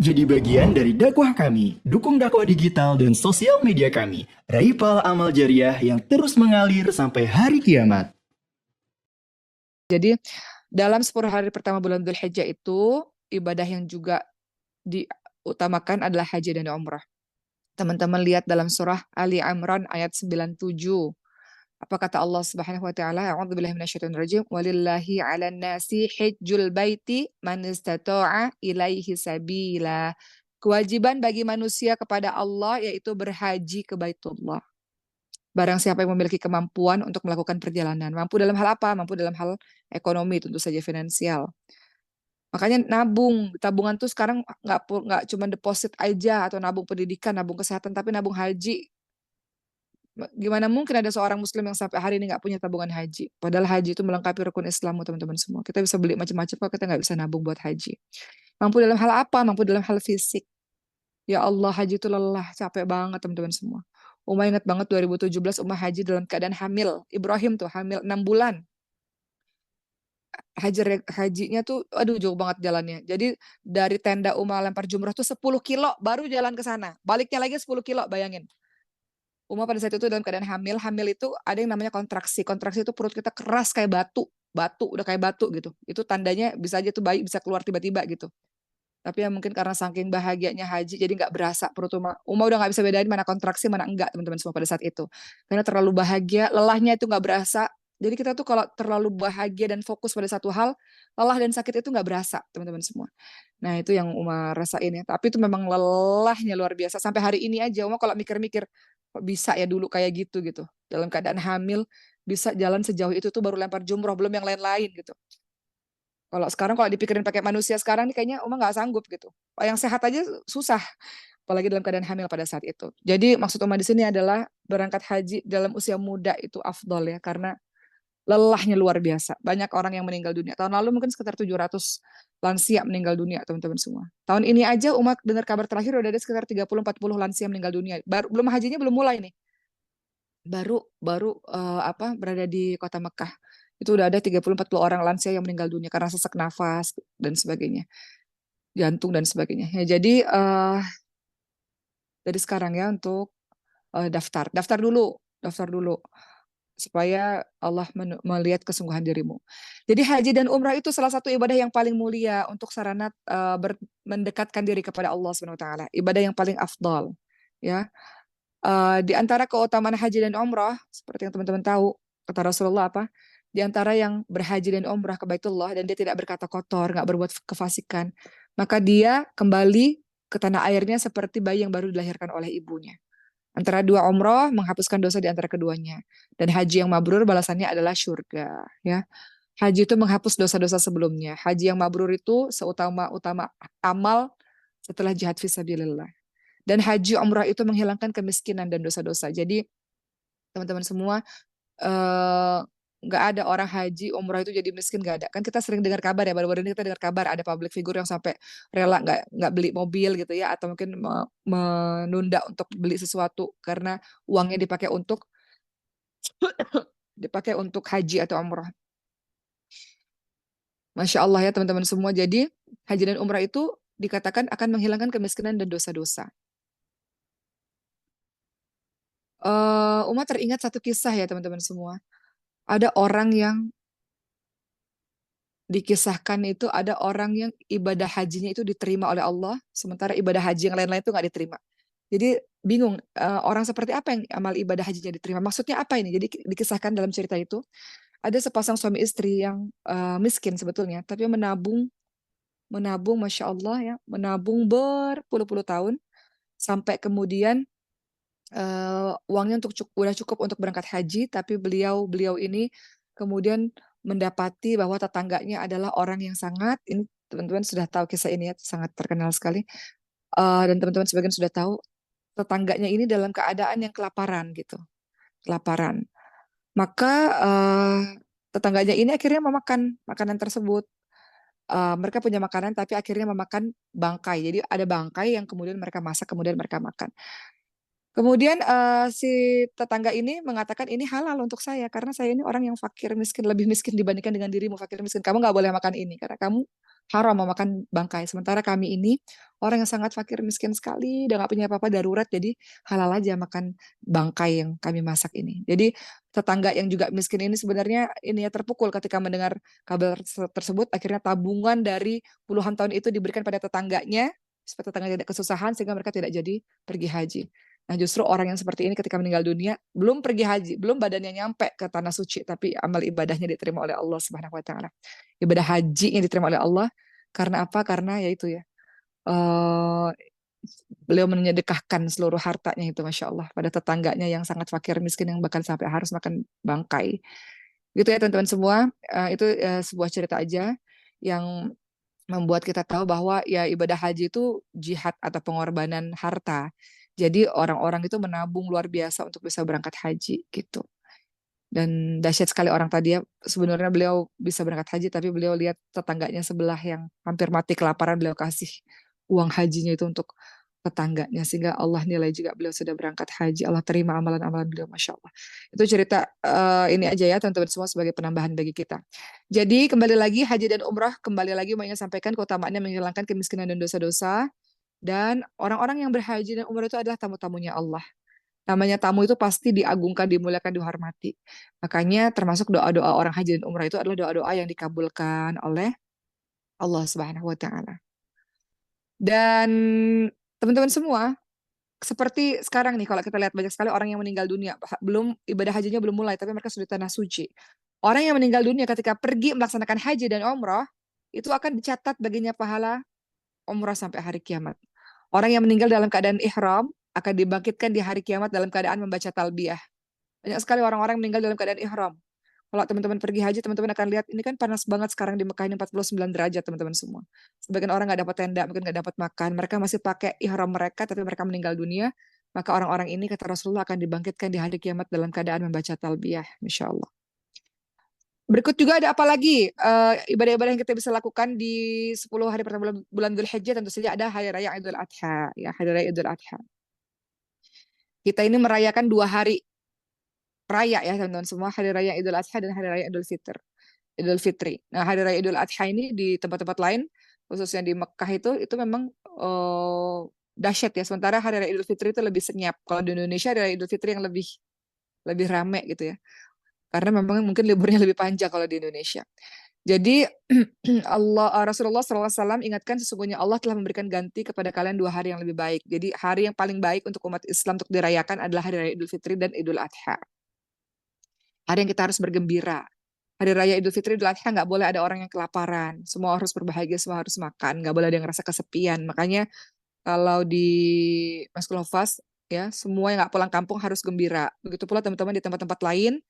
Jadi bagian dari dakwah kami. Dukung dakwah digital dan sosial media kami. Raih pahala amal jariah yang terus mengalir sampai hari kiamat. Jadi dalam 10 hari pertama bulan Dzulhijjah itu ibadah yang juga diutamakan adalah haji dan umrah. Teman-teman lihat dalam surah Ali Imran ayat 97. Apa kata Allah Subhanahu wa taala? A'udzubillahi minasyaitonir rajim. Walillahi 'alan nasi hajjul baiti man istata'a ilaihi sabila. Kewajiban bagi manusia kepada Allah yaitu berhaji ke Baitullah. Barang siapa yang memiliki kemampuan untuk melakukan perjalanan. Mampu dalam hal apa? Mampu dalam hal ekonomi, tentu saja finansial. Makanya nabung, tabungan tuh sekarang nggak cuma deposit aja atau nabung pendidikan, nabung kesehatan, tapi nabung haji. Gimana mungkin ada seorang muslim yang sampai hari ini nggak punya tabungan haji? Padahal haji itu melengkapi rukun Islam, teman-teman semua. Kita bisa beli macam-macam kalau kita nggak bisa nabung buat haji. Mampu dalam hal apa? Mampu dalam hal fisik. Ya Allah, haji itu lelah, capek banget teman-teman semua. Uma ingat banget 2017 Uma haji dalam keadaan hamil. Ibrahim tuh hamil 6 bulan. Hajinya tuh aduh jauh banget jalannya. Jadi dari tenda Uma lempar jumrah tuh 10 kilo baru jalan ke sana. Baliknya lagi 10 kilo, bayangin. Uma pada saat itu dalam keadaan hamil. Hamil itu ada yang namanya kontraksi. Kontraksi itu perut kita keras kayak batu. Batu, udah kayak batu gitu. Itu tandanya bisa aja tuh bayi bisa keluar tiba-tiba gitu. Tapi ya mungkin karena saking bahagianya haji, jadi nggak berasa perut Uma. Uma udah nggak bisa bedain mana kontraksi, mana enggak, teman-teman semua pada saat itu. Karena terlalu bahagia, lelahnya itu nggak berasa. Jadi kita tuh kalau terlalu bahagia dan fokus pada satu hal, lelah dan sakit itu nggak berasa, teman-teman semua. Nah itu yang Uma rasain ya. Tapi itu memang lelahnya luar biasa. Sampai hari ini aja Uma kalau mikir-mikir, kok bisa ya dulu kayak gitu gitu. Dalam keadaan hamil, bisa jalan sejauh itu tuh baru lempar jumroh, belum yang lain-lain gitu. Kalau sekarang kalau dipikirin pakai manusia sekarang nih kayaknya Uma nggak sanggup gitu. Yang sehat aja susah, apalagi dalam keadaan hamil pada saat itu. Jadi maksud Uma di sini adalah berangkat haji dalam usia muda itu afdol ya, karena lelahnya luar biasa. Banyak orang yang meninggal dunia. Tahun lalu mungkin sekitar 700 lansia meninggal dunia, teman-teman semua. Tahun ini aja Uma dengar kabar terakhir udah ada sekitar 30-40 lansia meninggal dunia. Baru belum hajinya belum mulai nih. Baru baru berada di kota Mekah. Itu udah ada 30-40 orang lansia yang meninggal dunia karena sesak nafas dan sebagainya, jantung dan sebagainya. Ya, jadi dari sekarang ya untuk daftar dulu supaya Allah melihat kesungguhan dirimu. Jadi haji dan umrah itu salah satu ibadah yang paling mulia untuk sarana mendekatkan diri kepada Allah Subhanahu wa taala. Ibadah yang paling afdal, ya. Di antara keutamaan haji dan umrah seperti yang teman-teman tahu, kata Rasulullah apa? Di antara yang berhaji dan umrah ke Baitullah dan dia tidak berkata kotor, nggak berbuat kefasikan, maka dia kembali ke tanah airnya seperti bayi yang baru dilahirkan oleh ibunya. Antara dua umrah menghapuskan dosa di antara keduanya. Dan haji yang mabrur balasannya adalah syurga. Ya. Haji itu menghapus dosa-dosa sebelumnya. Haji yang mabrur itu seutama-utama amal setelah jihad fisabilillah. Dan haji umrah itu menghilangkan kemiskinan dan dosa-dosa. Jadi teman-teman semua eh, nggak ada orang haji umrah itu jadi miskin, nggak ada. Kan kita sering dengar kabar ya, baru-baru ini kita dengar kabar ada public figure yang sampai rela nggak beli mobil gitu ya, atau mungkin menunda untuk beli sesuatu karena uangnya dipakai untuk haji atau umrah. Masya Allah ya teman-teman semua. Jadi haji dan umrah itu dikatakan akan menghilangkan kemiskinan dan dosa-dosa. Uma teringat satu kisah ya teman-teman semua. Ada orang yang dikisahkan itu ada orang yang ibadah hajinya itu diterima oleh Allah, sementara ibadah haji yang lain-lain itu nggak diterima. Jadi bingung orang seperti apa yang amal ibadah hajinya diterima. Maksudnya apa ini? Jadi dikisahkan dalam cerita itu ada sepasang suami istri yang miskin sebetulnya, tapi menabung, masya Allah ya, menabung berpuluh-puluh tahun sampai kemudian uangnya udah cukup untuk berangkat haji, tapi beliau ini kemudian mendapati bahwa tetangganya adalah orang yang sangat, ini teman-teman sudah tahu kisah ini ya, sangat terkenal sekali. Dan teman-teman sebagian sudah tahu tetangganya ini dalam keadaan yang kelaparan gitu, kelaparan. Maka tetangganya ini akhirnya memakan makanan tersebut. Mereka punya makanan tapi akhirnya memakan bangkai. Jadi ada bangkai yang kemudian mereka masak, kemudian mereka makan. Kemudian si tetangga ini mengatakan ini halal untuk saya karena saya ini orang yang fakir miskin, lebih miskin dibandingkan dengan dirimu fakir miskin. Kamu nggak boleh makan ini karena kamu haram memakan bangkai. Sementara kami ini orang yang sangat fakir miskin sekali, dan nggak punya apa-apa darurat, jadi halal aja makan bangkai yang kami masak ini. Jadi tetangga yang juga miskin ini sebenarnya ini ya terpukul ketika mendengar kabar tersebut. Akhirnya tabungan dari puluhan tahun itu diberikan pada tetangganya supaya tetangga tidak kesusahan sehingga mereka tidak jadi pergi haji. Nah, justru orang yang seperti ini ketika meninggal dunia belum pergi haji, belum badannya nyampe ke tanah suci, tapi amal ibadahnya diterima oleh Allah Subhanahu wa taala. Ibadah haji yang diterima oleh Allah karena apa? Karena yaitu ya eh beliau menyedekahkan seluruh hartanya itu, masya Allah, pada tetangganya yang sangat fakir miskin yang bahkan sampai harus makan bangkai. Gitu ya teman-teman semua. Itu sebuah cerita aja yang membuat kita tahu bahwa ya ibadah haji itu jihad atau pengorbanan harta. Jadi orang-orang itu menabung luar biasa untuk bisa berangkat haji gitu. Dan dahsyat sekali orang tadi ya. Sebenarnya beliau bisa berangkat haji, tapi beliau lihat tetangganya sebelah yang hampir mati kelaparan, beliau kasih uang hajinya itu untuk tetangganya. Sehingga Allah nilai juga beliau sudah berangkat haji. Allah terima amalan-amalan beliau, Masya Allah. Itu cerita ini aja ya teman-teman semua sebagai penambahan bagi kita. Jadi kembali lagi haji dan umrah, kembali lagi mau ingin sampaikan keutamaannya menghilangkan kemiskinan dan dosa-dosa. Dan orang-orang yang berhaji dan umrah itu adalah tamu-tamunya Allah. Namanya tamu itu pasti diagungkan, dimuliakan, dihormati. Makanya termasuk doa-doa orang haji dan umrah itu adalah doa-doa yang dikabulkan oleh Allah Subhanahu wa taala. Dan teman-teman semua, seperti sekarang nih kalau kita lihat banyak sekali orang yang meninggal dunia, belum ibadah hajinya belum mulai tapi mereka sudah di tanah suci. Orang yang meninggal dunia ketika pergi melaksanakan haji dan umrah itu akan dicatat baginya pahala umrah sampai hari kiamat. Orang yang meninggal dalam keadaan ihram akan dibangkitkan di hari kiamat dalam keadaan membaca talbiyah. Banyak sekali orang-orang meninggal dalam keadaan ihram. Kalau teman-teman pergi haji, teman-teman akan lihat ini kan panas banget sekarang di Mekah ini 49 derajat teman-teman semua. Sebagian orang nggak dapat tenda, mungkin nggak dapat makan. Mereka masih pakai ihram mereka, tapi mereka meninggal dunia. Maka orang-orang ini kata Rasulullah akan dibangkitkan di hari kiamat dalam keadaan membaca talbiyah, insya Allah. Berikut juga ada apa lagi ibadah-ibadah yang kita bisa lakukan di 10 hari pertama bulan Dzulhijjah. Tentu saja ada hari raya Idul Adha, ya hari raya Idul Adha. Kita ini merayakan 2 hari raya ya teman-teman semua, hari raya Idul Adha dan hari raya Idul Fitri. Nah, hari raya Idul Adha ini di tempat-tempat lain, khususnya di Mekah itu memang dahsyat ya. Sementara hari raya Idul Fitri itu lebih senyap. Kalau di Indonesia hari raya Idul Fitri yang lebih lebih rame gitu ya. Karena memang mungkin liburnya lebih panjang kalau di Indonesia. Jadi Rasulullah SAW ingatkan sesungguhnya Allah telah memberikan ganti kepada kalian 2 hari yang lebih baik. Jadi hari yang paling baik untuk umat Islam untuk dirayakan adalah hari raya Idul Fitri dan Idul Adha. Hari yang kita harus bergembira. Hari raya Idul Fitri, Idul Adha nggak boleh ada orang yang kelaparan. Semua harus berbahagia, semua harus makan. Nggak boleh ada yang ngerasa kesepian. Makanya kalau di Maskul Hufaz, ya semua yang nggak pulang kampung harus gembira. Begitu pula teman-teman di tempat-tempat lain,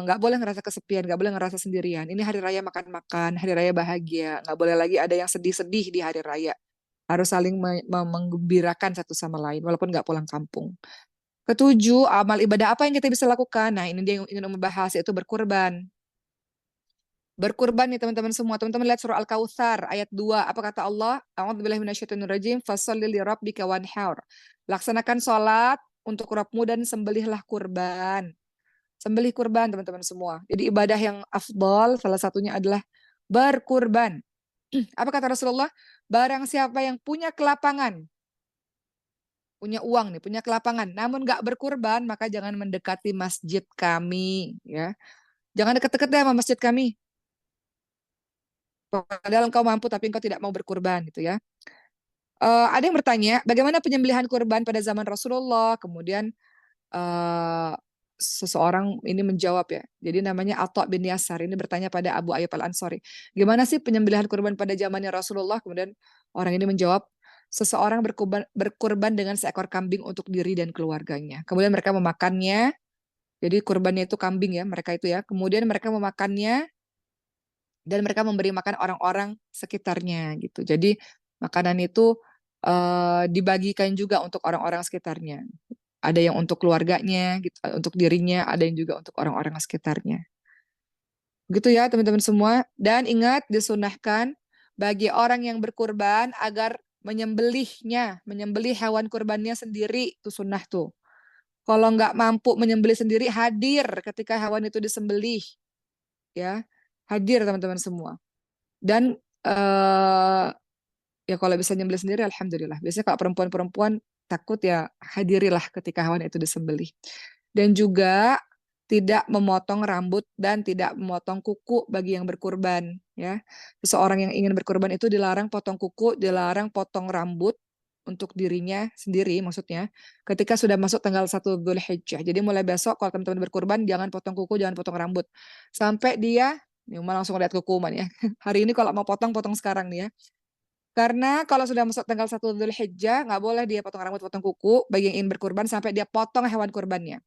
nggak boleh ngerasa kesepian, nggak boleh ngerasa sendirian. Ini hari raya makan-makan, hari raya bahagia. Nggak boleh lagi ada yang sedih-sedih di hari raya. Harus saling menggembirakan satu sama lain, walaupun nggak pulang kampung. Ketujuh, amal ibadah apa yang kita bisa lakukan? Nah, ini dia yang ingin membahas, yaitu berkurban. Berkurban nih teman-teman semua. Teman-teman lihat surah Al-Kautsar ayat 2. Apa kata Allah? A'udzubillahi minasyaitonirrajim. Fasholli lirabbika wanhar. Laksanakan sholat untuk Rabbmu dan sembelihlah kurban. Sembelih kurban teman-teman semua. Jadi ibadah yang afdal salah satunya adalah berkurban. Apa kata Rasulullah? Barang siapa yang punya kelapangan, punya uang nih, punya kelapangan, namun nggak berkurban, maka jangan mendekati masjid kami, ya. Jangan dekat-dekat deh sama masjid kami. Padahal engkau mampu tapi engkau tidak mau berkurban gitu ya. Ada yang bertanya, bagaimana penyembelihan kurban pada zaman Rasulullah? Kemudian uh, seseorang ini menjawab ya. Jadi namanya Atha bin Yasar ini bertanya pada Abu Ayyub Al-Ansari. Gimana sih penyembelihan kurban pada zamannya Rasulullah? Kemudian orang ini menjawab, seseorang berkurban dengan seekor kambing untuk diri dan keluarganya. Kemudian mereka memakannya. Jadi kurbannya itu kambing ya, mereka itu ya. Kemudian mereka memakannya dan mereka memberi makan orang-orang sekitarnya gitu. Jadi makanan itu dibagikan juga untuk orang-orang sekitarnya. Ada yang untuk keluarganya, gitu, untuk dirinya, ada yang juga untuk orang-orang sekitarnya. Gitu ya teman-teman semua. Dan ingat disunahkan bagi orang yang berkurban agar menyembelihnya, menyembelih hewan kurbannya sendiri, itu sunnah tuh. Kalau nggak mampu menyembelih sendiri, hadir ketika hewan itu disembelih, ya, hadir teman-teman semua. Dan eh ya kalau bisa nyembelih sendiri alhamdulillah. Biasanya kalau perempuan-perempuan takut ya hadirilah ketika hewan itu disembelih. Dan juga tidak memotong rambut dan tidak memotong kuku bagi yang berkurban ya. Seseorang yang ingin berkurban itu dilarang potong kuku, dilarang potong rambut untuk dirinya sendiri maksudnya ketika sudah masuk tanggal 1 Dzulhijjah. Jadi mulai besok kalau teman-teman berkurban jangan potong kuku, jangan potong rambut. Sampai dia ini Uma langsung lihat kuku Uma nih ya. Hari ini kalau mau potong potong sekarang nih ya. Karena kalau sudah masuk tanggal 1 Dzulhijjah, nggak boleh dia potong rambut, potong kuku bagi yang ingin berkurban sampai dia potong hewan kurbannya.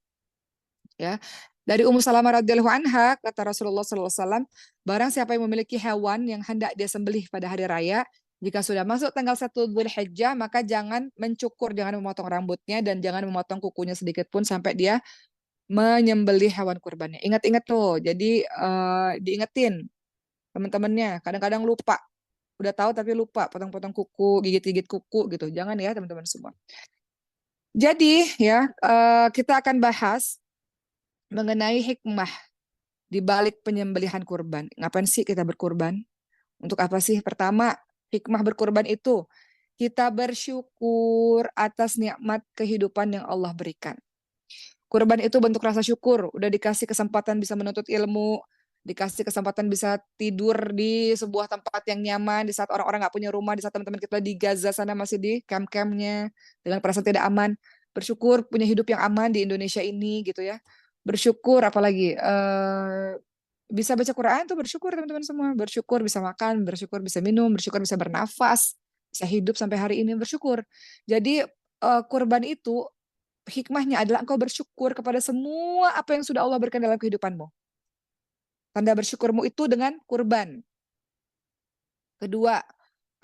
Ya. Dari Ummu Salamah radhiyallahu anha, kata Rasulullah SAW, barang siapa yang memiliki hewan yang hendak dia sembelih pada hari raya, jika sudah masuk tanggal 1 Dzulhijjah, maka jangan mencukur, jangan memotong rambutnya, dan jangan memotong kukunya sedikit pun sampai dia menyembelih hewan kurbannya. Ingat-ingat tuh, jadi diingetin teman-temannya, kadang-kadang lupa. Udah tahu tapi lupa, potong-potong kuku, gigit-gigit kuku gitu. Jangan ya teman-teman semua. Jadi ya, kita akan bahas mengenai hikmah di balik penyembelihan kurban. Ngapain sih kita berkurban? Untuk apa sih? Pertama, hikmah berkurban itu kita bersyukur atas nikmat kehidupan yang Allah berikan. Kurban itu bentuk rasa syukur, udah dikasih kesempatan bisa menuntut ilmu, dikasih kesempatan bisa tidur di sebuah tempat yang nyaman, di saat orang-orang nggak punya rumah, di saat teman-teman kita di Gaza sana masih di camp-campnya, dengan perasaan tidak aman. Bersyukur punya hidup yang aman di Indonesia ini gitu ya. Bersyukur apalagi bisa baca Quran tuh bersyukur teman-teman semua. Bersyukur bisa makan, bersyukur bisa minum, bersyukur bisa bernafas, bisa hidup sampai hari ini bersyukur. Jadi kurban itu hikmahnya adalah engkau bersyukur kepada semua apa yang sudah Allah berikan dalam kehidupanmu. Tanda bersyukurmu itu dengan kurban. Kedua,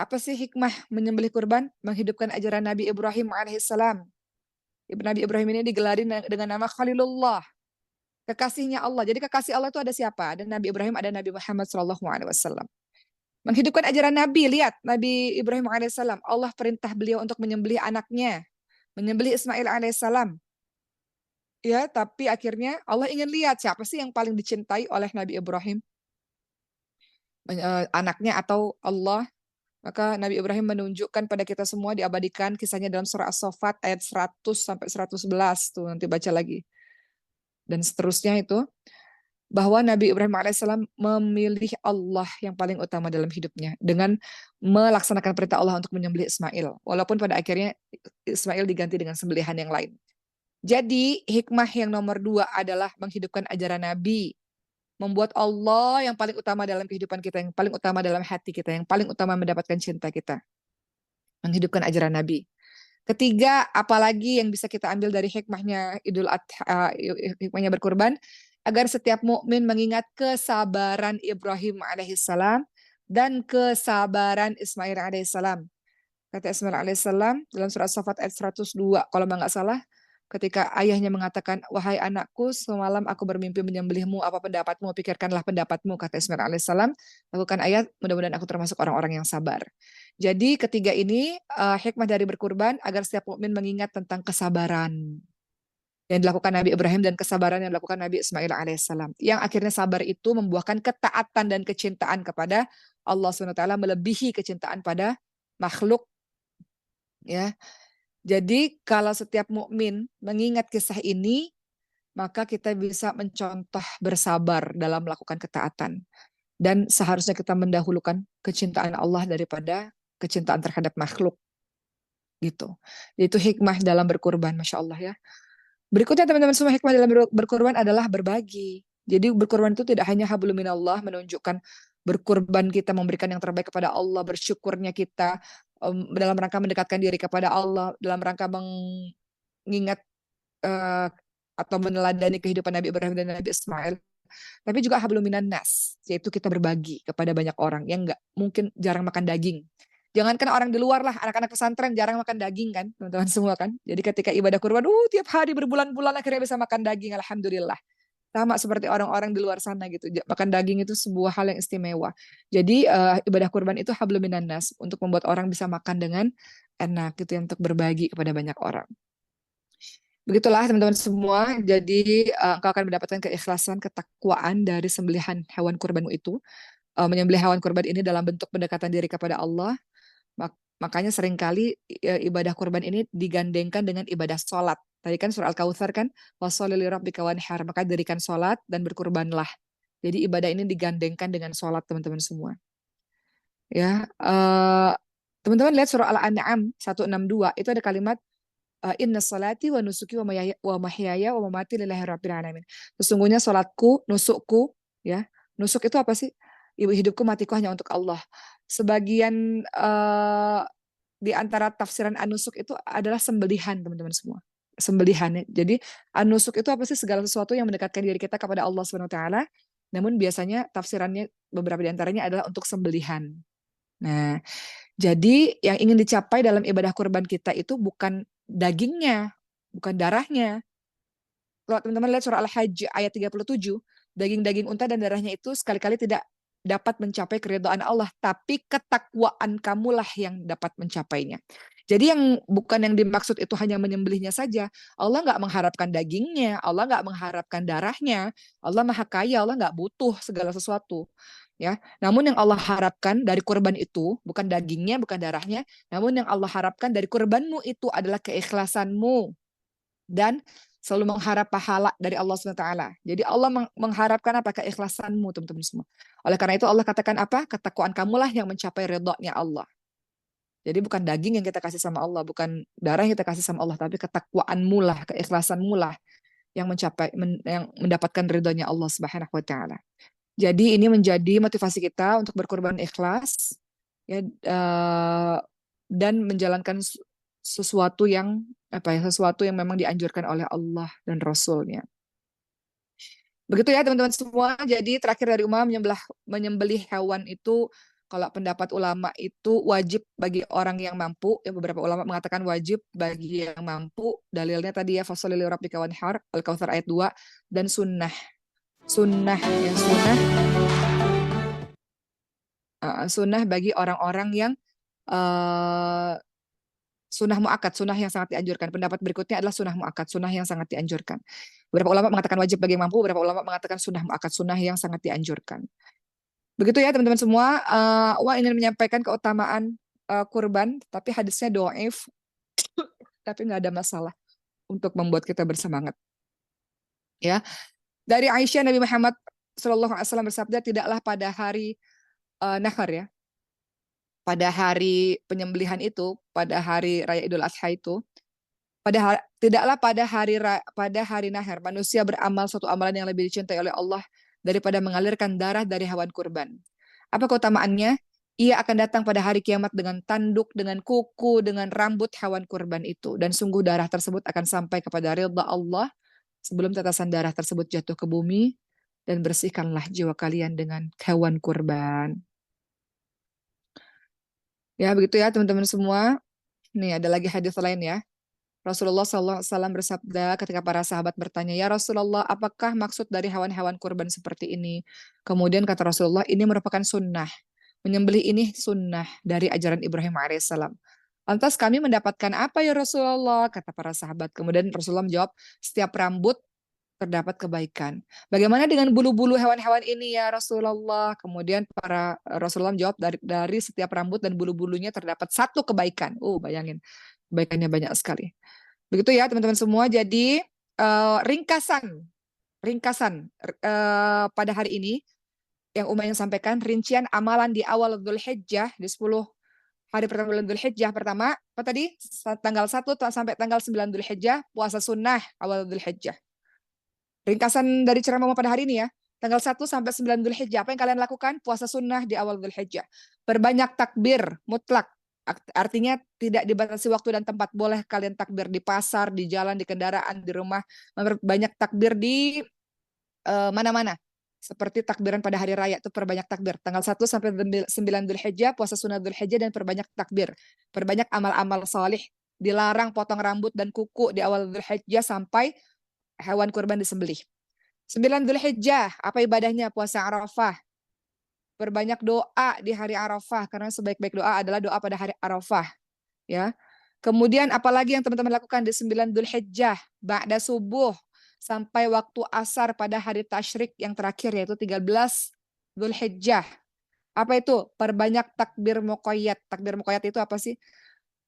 apa sih hikmah menyembelih kurban? Menghidupkan ajaran Nabi Ibrahim alaihissalam. Nabi Ibrahim ini digelari dengan nama Khalilullah, kekasihnya Allah. Jadi kekasih Allah itu ada siapa? Ada Nabi Ibrahim, ada Nabi Muhammad SAW. Menghidupkan ajaran Nabi, lihat Nabi Ibrahim alaihissalam. Allah perintah beliau untuk menyembelih anaknya, menyembelih Ismail alaihissalam. Ya, tapi akhirnya Allah ingin lihat siapa sih yang paling dicintai oleh Nabi Ibrahim, anaknya atau Allah. Maka Nabi Ibrahim menunjukkan pada kita semua, diabadikan kisahnya dalam surah As-Saffat ayat 100 sampai 111 tuh, nanti baca lagi. Dan seterusnya itu bahwa Nabi Ibrahim alaihissalam memilih Allah yang paling utama dalam hidupnya dengan melaksanakan perintah Allah untuk menyembelih Ismail. Walaupun pada akhirnya Ismail diganti dengan sembelihan yang lain. Jadi hikmah yang nomor 2 adalah menghidupkan ajaran Nabi. Membuat Allah yang paling utama dalam kehidupan kita, yang paling utama dalam hati kita, yang paling utama mendapatkan cinta kita. Menghidupkan ajaran Nabi. Ketiga, apalagi yang bisa kita ambil dari hikmahnya Idul Adha, hikmahnya berkurban, agar setiap mukmin mengingat kesabaran Ibrahim alaihissalam dan kesabaran Ismail alaihissalam. Kata Ismail alaihissalam dalam surat Safat ayat 102, kalau nggak salah, ketika ayahnya mengatakan, wahai anakku, semalam aku bermimpi menyembelihmu, apa pendapatmu? Pikirkanlah pendapatmu, kata Ismail alaihissalam. Lakukan ayat, mudah-mudahan aku termasuk orang-orang yang sabar. Jadi ketiga ini hikmah dari berkurban agar setiap mukmin mengingat tentang kesabaran yang dilakukan Nabi Ibrahim dan kesabaran yang dilakukan Nabi Ismail alaihissalam. Yang akhirnya sabar itu membuahkan ketaatan dan kecintaan kepada Allah SWT melebihi kecintaan pada makhluk. Ya, jadi kalau setiap mukmin mengingat kisah ini, maka kita bisa mencontoh bersabar dalam melakukan ketaatan. Dan seharusnya kita mendahulukan kecintaan Allah daripada kecintaan terhadap makhluk. Gitu. Itu hikmah dalam berkurban, Masya Allah ya. Berikutnya teman-teman semua, hikmah dalam berkurban adalah berbagi. Jadi berkurban itu tidak hanya hablum minallah, menunjukkan berkurban kita memberikan yang terbaik kepada Allah, bersyukurnya kita dalam rangka mendekatkan diri kepada Allah, dalam rangka mengingat atau meneladani kehidupan Nabi Ibrahim dan Nabi Ismail, tapi juga hablum minan nas, yaitu kita berbagi kepada banyak orang yang nggak mungkin jarang makan daging. Jangankan orang di luar lah, anak-anak pesantren jarang makan daging kan, teman-teman semua kan. Jadi ketika ibadah kurban, tiap hari berbulan-bulan akhirnya bisa makan daging, alhamdulillah. Sama seperti orang-orang di luar sana gitu. Makan daging itu sebuah hal yang istimewa. Jadi ibadah kurban itu hablum minan nas, untuk membuat orang bisa makan dengan enak gitu ya, untuk berbagi kepada banyak orang. Begitulah teman-teman semua. Jadi engkau akan mendapatkan keikhlasan, ketakwaan dari sembelihan hewan kurbanmu itu. menyembelih hewan kurban ini dalam bentuk pendekatan diri kepada Allah. Makanya seringkali ibadah kurban ini digandengkan dengan ibadah sholat. Tadi kan surah Al-Kautsar kan, washolli lirabbika wanhar, maka dirikan sholat dan berkurbanlah. Jadi ibadah ini digandengkan dengan sholat teman-teman semua. Ya, teman-teman lihat surah Al-An'am 162 itu ada kalimat inna salati wa nusuki wa mahyaya wa mamati lillahi rabbil alamin. Sesungguhnya salatku, nusukku, ya. Nusuk itu apa sih? Hidupku matiku hanya untuk Allah. Sebagian di antara tafsiran anusuk itu adalah sembelihan, teman-teman semua. Sembelihan. Jadi anusuk itu apa sih? Segala sesuatu yang mendekatkan diri kita kepada Allah Subhanahu wa taala. Namun biasanya tafsirannya beberapa di antaranya adalah untuk sembelihan. Nah, jadi yang ingin dicapai dalam ibadah kurban kita itu bukan dagingnya, bukan darahnya. Kalau teman-teman lihat surah Al-Hajj ayat 37, daging-daging unta dan darahnya itu sekali-kali tidak dapat mencapai keridhaan Allah, tapi ketakwaan kamulah yang dapat mencapainya. Jadi bukan yang dimaksud itu hanya menyembelihnya saja. Allah nggak mengharapkan dagingnya, Allah nggak mengharapkan darahnya. Allah maha kaya, Allah nggak butuh segala sesuatu. Ya, namun yang Allah harapkan dari kurban itu bukan dagingnya, bukan darahnya, namun yang Allah harapkan dari kurbanmu itu adalah keikhlasanmu dan selalu mengharap pahala dari Allah SWT. Jadi Allah mengharapkan apa? Keikhlasanmu, teman-teman semua. Oleh karena itu Allah katakan apa? Ketakwaan kamulah yang mencapai ridha-Nya Allah. Jadi bukan daging yang kita kasih sama Allah, bukan darah yang kita kasih sama Allah, tapi ketakwaanmu lah, keikhlasanmu lah yang yang mendapatkan ridha-Nya Allah Subhanahu wa taala. Jadi ini menjadi motivasi kita untuk berkorban ikhlas, ya, dan menjalankan sesuatu yang sesuatu yang memang dianjurkan oleh Allah dan Rasul-Nya. Begitu ya teman-teman semua. Jadi terakhir dari Umar menyembelih hewan itu, kalau pendapat ulama itu wajib bagi orang yang mampu. Ya, beberapa ulama mengatakan wajib bagi yang mampu. Dalilnya tadi ya fasholli lirabbika wanhar, Al-Kautsar ayat 2, dan sunnah. Sunnah bagi orang-orang yang sunnah muakkad, sunnah yang sangat dianjurkan. Pendapat berikutnya adalah sunnah muakkad, sunnah yang sangat dianjurkan. Beberapa ulama mengatakan wajib bagi yang mampu, beberapa ulama mengatakan sunnah muakkad, sunnah yang sangat dianjurkan. Begitu ya teman-teman semua. Wah ingin menyampaikan keutamaan kurban, tapi hadisnya dhaif, tapi nggak ada masalah untuk membuat kita bersemangat. Ya, dari Aisyah, Nabi Muhammad SAW bersabda, tidaklah pada hari nahar, ya, pada hari penyembelihan itu, pada hari raya Idul Adha itu, tidaklah pada hari nahar manusia beramal suatu amalan yang lebih dicintai oleh Allah daripada mengalirkan darah dari hewan kurban. Apa keutamaannya? Ia akan datang pada hari kiamat dengan tanduk, dengan kuku, dengan rambut hewan kurban itu, dan sungguh darah tersebut akan sampai kepada ridha Allah sebelum tetesan darah tersebut jatuh ke bumi, dan bersihkanlah jiwa kalian dengan hewan kurban. Ya, begitu ya teman-teman semua. Nih ada lagi hadis lain ya. Rasulullah SAW bersabda ketika para sahabat bertanya, ya Rasulullah, apakah maksud dari hewan-hewan kurban seperti ini? Kemudian kata Rasulullah, ini merupakan sunnah. Menyembelih ini sunnah dari ajaran Ibrahim alaihissalam. Lantas kami mendapatkan apa ya Rasulullah? Kata para sahabat. Kemudian Rasulullah menjawab, setiap rambut terdapat kebaikan. Bagaimana dengan bulu-bulu hewan-hewan ini ya Rasulullah? Kemudian Rasulullah menjawab, dari setiap rambut dan bulu-bulunya terdapat satu kebaikan. Bayangin, kebaikannya banyak sekali. Begitu ya teman-teman semua. Jadi ringkasan pada hari ini yang Umayyah sampaikan, rincian amalan di awal Dzulhijjah, di 10 hari pertama bulan Dzulhijjah pertama, apa tadi? Tanggal 1 sampai tanggal 9 Dzulhijjah, puasa sunnah awal Dzulhijjah. Ringkasan dari ceramah pada hari ini ya. Tanggal 1 sampai 9 Dzulhijjah, apa yang kalian lakukan? Puasa sunnah di awal Dzulhijjah. Perbanyak takbir mutlak. Artinya tidak dibatasi waktu dan tempat. Boleh kalian takbir di pasar, di jalan, di kendaraan, di rumah. Banyak takbir di mana-mana. Seperti takbiran pada hari raya itu perbanyak takbir. Tanggal 1 sampai 9 Dzulhijjah, puasa sunnah Dzulhijjah, dan perbanyak takbir. Perbanyak amal-amal salih. Dilarang potong rambut dan kuku di awal Dzulhijjah sampai hewan kurban disembelih. 9 Dzulhijjah, apa ibadahnya? Puasa Arafah. Perbanyak doa di hari Arafah, karena sebaik-baik doa adalah doa pada hari Arafah. Ya. Kemudian apalagi yang teman-teman lakukan di 9 Dzulhijjah, ba'da subuh sampai waktu asar pada hari tasyrik yang terakhir, yaitu 13 Dzulhijjah. Apa itu? Perbanyak takbir muqayyad. Takbir muqayyad itu apa sih?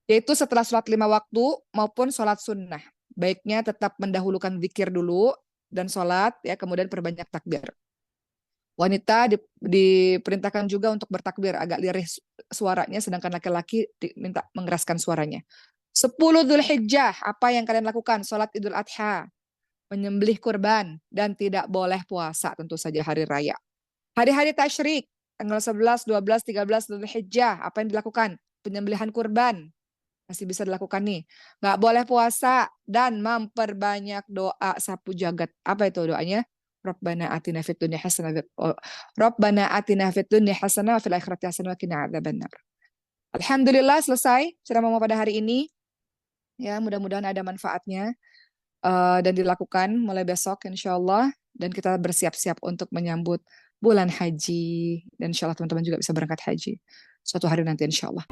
Yaitu setelah sholat 5 waktu maupun sholat sunnah. Baiknya tetap mendahulukan zikir dulu dan sholat, ya, kemudian perbanyak takbir. Wanita diperintahkan juga untuk bertakbir, agak lirih suaranya, sedangkan laki-laki diminta mengeraskan suaranya. 10 Dzulhijjah, apa yang kalian lakukan? Sholat Idul Adha, menyembelih kurban, dan tidak boleh puasa, tentu saja hari raya. Hari-hari tasyrik, tanggal 11, 12, 13 Dzulhijjah, apa yang dilakukan? Penyembelihan kurban, masih bisa dilakukan nih. Nggak boleh puasa dan memperbanyak doa sapu jagat. Apa itu doanya? Rabbana atina fid dunya hasanah Rabbana atina fid dunya hasanah wa fil akhirati hasanah wa qina adzabannar. Alhamdulillah selesai ceramah pada hari ini. Ya, mudah-mudahan ada manfaatnya dan dilakukan mulai besok insyaallah, dan kita bersiap-siap untuk menyambut bulan haji, dan insyaallah teman-teman juga bisa berangkat haji suatu hari nanti insyaallah.